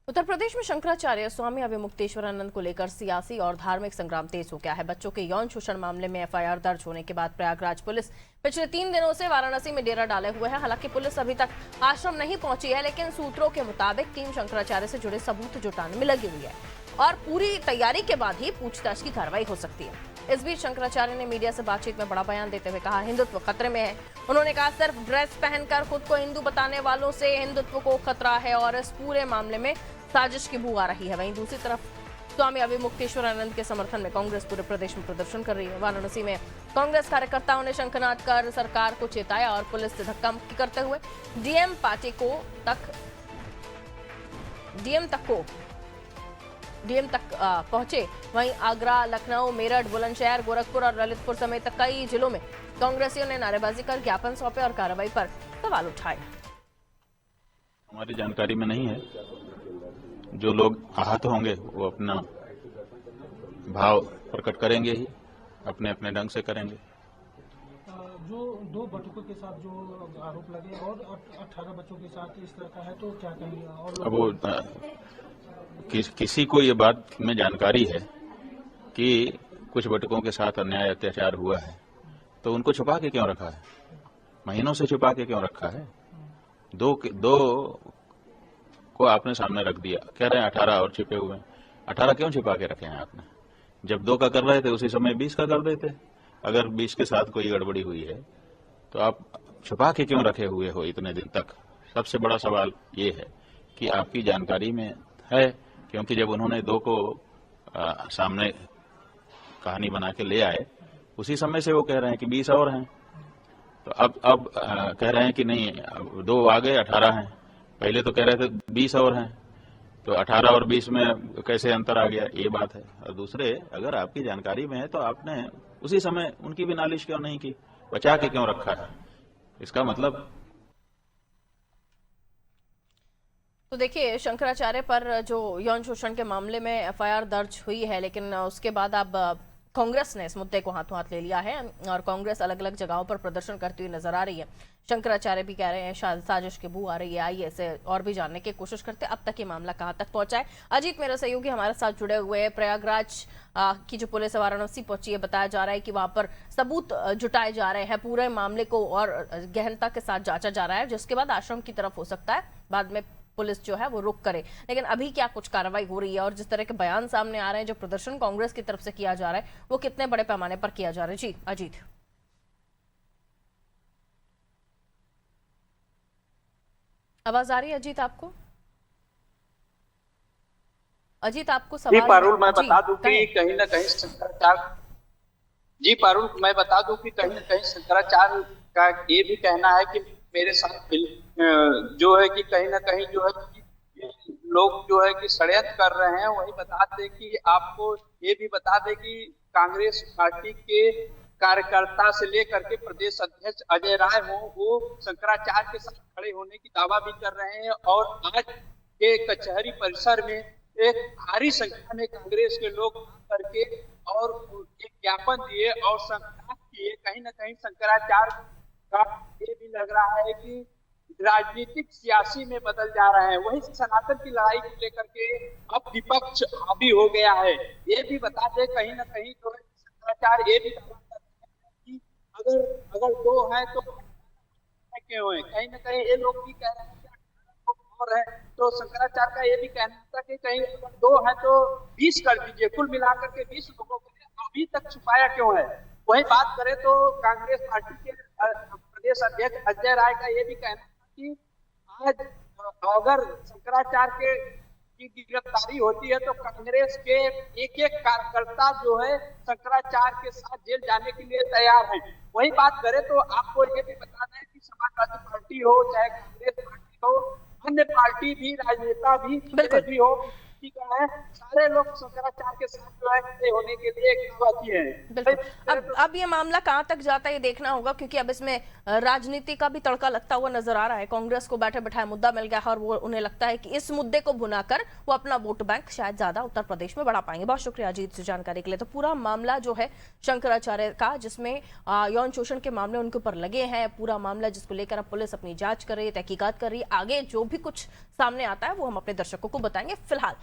उत्तर प्रदेश में शंकराचार्य स्वामी अभिमुक्तेश्वरानंद को लेकर सियासी और धार्मिक संग्राम तेज हो गया है। बच्चों के यौन शोषण मामले में एफआईआर दर्ज होने के बाद प्रयागराज पुलिस पिछले 3 दिनों से वाराणसी में डेरा डाले हुए है। हालांकि पुलिस अभी तक आश्रम नहीं पहुंची है, लेकिन सूत्रों के मुताबिक टीम शंकराचार्य से जुड़े सबूत जुटाने में लगी हुई है और पूरी तैयारी के बाद ही पूछताछ की कार्रवाई हो सकती है। इस बीच शंकराचार्य ने मीडिया से बातचीत में बड़ा बयान देते हुए कहा, हिंदुत्व खतरे में है। उन्होंने कहा, सिर्फ ड्रेस पहनकर खुद को हिंदू बताने वालों से हिंदुत्व को खतरा है और इस पूरे मामले में साजिश की बू आ रही है। वहीं दूसरी तरफ स्वामी अभिमुक्तेश्वरानंद के समर्थन में कांग्रेस पूरे प्रदेश में प्रदर्शन कर रही है। वाराणसी में कांग्रेस कार्यकर्ताओं ने शंखनाद कर सरकार को चेताया और पुलिस से धक्का मुक्की करते हुए डीएम तक पहुंचे। वहीं आगरा, लखनऊ, मेरठ, बुलंदशहर, गोरखपुर और ललितपुर समेत कई जिलों में कांग्रेसियों ने नारेबाजी कर ज्ञापन सौंपे और कार्रवाई पर सवाल उठाए। हमारी जानकारी में नहीं है। जो लोग आहत होंगे वो अपना भाव प्रकट करेंगे ही, अपने अपने ढंग से करेंगे। जो 2 बच्चों के साथ जो आरोप लगे और 18 बच्चों के साथ इस तरह का है, तो क्या कहेंगे? और अब वो किसी को ये बात में जानकारी है कि कुछ बटुकों के साथ अन्याय अत्याचार हुआ है, तो उनको छुपा के क्यों रखा है? महीनों से छुपा के क्यों रखा है? दो को आपने सामने रख दिया, कह रहे हैं 18 और छिपे हुए हैं। 18 क्यों छिपा के रखे हैं आपने? जब 2 का कर रहे थे उसी समय 20 का कर देते। अगर 20 के साथ कोई गड़बड़ी हुई है तो आप छुपा के क्यों रखे हुए हो इतने दिन तक? सबसे बड़ा सवाल ये है कि आपकी जानकारी में है, क्योंकि जब उन्होंने 2 को सामने कहानी बना के ले आए, उसी समय से वो कह रहे हैं कि 20 और हैं। तो अब कह रहे हैं कि नहीं, अब 2 आ गए, 18 हैं। पहले तो कह रहे थे 20 और हैं, तो 18 और 20 में कैसे अंतर आ गया, ये बात है। और दूसरे, अगर आपकी जानकारी में है तो आपने उसी समय उनकी भी नालिश क्यों नहीं की? बचा के क्यों रखा है? इसका मतलब तो देखिए, शंकराचार्य पर जो यौन शोषण के मामले में एफआईआर दर्ज हुई है, लेकिन उसके बाद अब कांग्रेस ने इस मुद्दे को हाथों हाथ ले लिया है और कांग्रेस अलग अलग जगहों पर प्रदर्शन करती हुई नजर आ रही है। शंकराचार्य भी कह रहे हैं शायद साजिश की बू आ रही है। आइए इसे और भी जानने की कोशिश करते हैं, अब तक ये मामला कहां तक पहुंचा है। अजीत मेरे सहयोगी हमारे साथ जुड़े हुए हैं। प्रयागराज की जो पुलिस वाराणसी पहुंची है, बताया जा रहा है कि वहां पर सबूत जुटाए जा रहे हैं, पूरे मामले को और गहनता के साथ जांचा जा रहा है, जिसके बाद आश्रम की तरफ हो सकता है बाद में पुलिस जो है वो रुक करे। लेकिन अभी क्या कुछ कार्रवाई हो रही है और जिस तरह के बयान सामने आ रहे हैं, जो प्रदर्शन कांग्रेस की तरफ से किया जा रहा है, वो कितने बड़े पैमाने पर किया जा रहा है? जी अजीत। आवाज आ रही है अजीत आपको? अजीत आपको जी सवाल पारुल, मैं जी, बता दूं कि कहीं ना कहीं शंकराचार्य जी पारुल, मैं बता दूं कि कहीं ना कहीं शंकराचार्य का ये भी कहना है कि मेरे साथ जो है कि कहीं ना कहीं जो है कि लोग जो है कि षड्यंत्र कर रहे हैं। वही बता दें कि आपको ये भी बता दें कि कांग्रेस पार्टी के कार्यकर्ता से लेकर के प्रदेश अध्यक्ष अजय राय हो, वो शंकराचार्य के साथ खड़े होने की दावा भी कर रहे हैं। और आज के कचहरी परिसर में एक भारी संख्या में कांग्रेस के लोग करके और एक ज्ञापन दिए और संघर्ष किए। कहीं ना कहीं शंकराचार्य का ये भी लग रहा है कि राजनीतिक सियासी में बदल जा रहे हैं। वही सनातन की लड़ाई को लेकर के अब विपक्ष हावी हो गया है। ये भी बता दें कहीं ना कहीं तो शंकराचार्य ये भी दावा करते हैं कि अगर अगर 2 हैं तो क्यों है? कहीं ना कहीं ये लोग भी कह रहे हैं कि और है, तो शंकराचार्य का ये भी कहना था कि कहीं 2 है तो 20 कर दीजिए, कुल मिलाकर के 20 लोगों को अभी तक छुपाया क्यों है? वही बात करें तो कांग्रेस पार्टी के प्रदेश अध्यक्ष अजय राय का ये भी कहना था कि आज अगर शंकराचार्य की गिरफ्तारी होती है तो कांग्रेस के एक कार्यकर्ता जो है शंकराचार्य के साथ जेल जाने के लिए तैयार है। वही बात करें तो आपको ये भी बता दें कि समाजवादी पार्टी हो चाहे कांग्रेस पार्टी हो, अन्य पार्टी भी, राजनेता भी, भी हो, राजनीति का है, सारे लोग शंकराचार्य के साथ जो है खड़े होने के लिए बाकी है। बिल्कुल। अब ये मामला कहां तक जाता है ये देखना होगा, क्योंकि अब इसमें राजनीति का भी तड़का लगता हुआ नजर आ रहा है। कांग्रेस को बैठे बैठाए मुद्दा मिल गया है और वो उन्हें लगता है कि इस मुद्दे को भुनाकर वो अपना वोट बैंक शायद ज्यादा उत्तर प्रदेश में बढ़ा पाएंगे। बहुत शुक्रिया अजीत से जानकारी के लिए। तो पूरा मामला जो है शंकराचार्य का, जिसमें यौन शोषण के मामले उनके ऊपर लगे हैं, पूरा मामला जिसको लेकर अब पुलिस अपनी जांच कर रही है, तहकीकात कर रही है। आगे जो भी कुछ सामने आता है वो हम अपने दर्शकों को बताएंगे। फिलहाल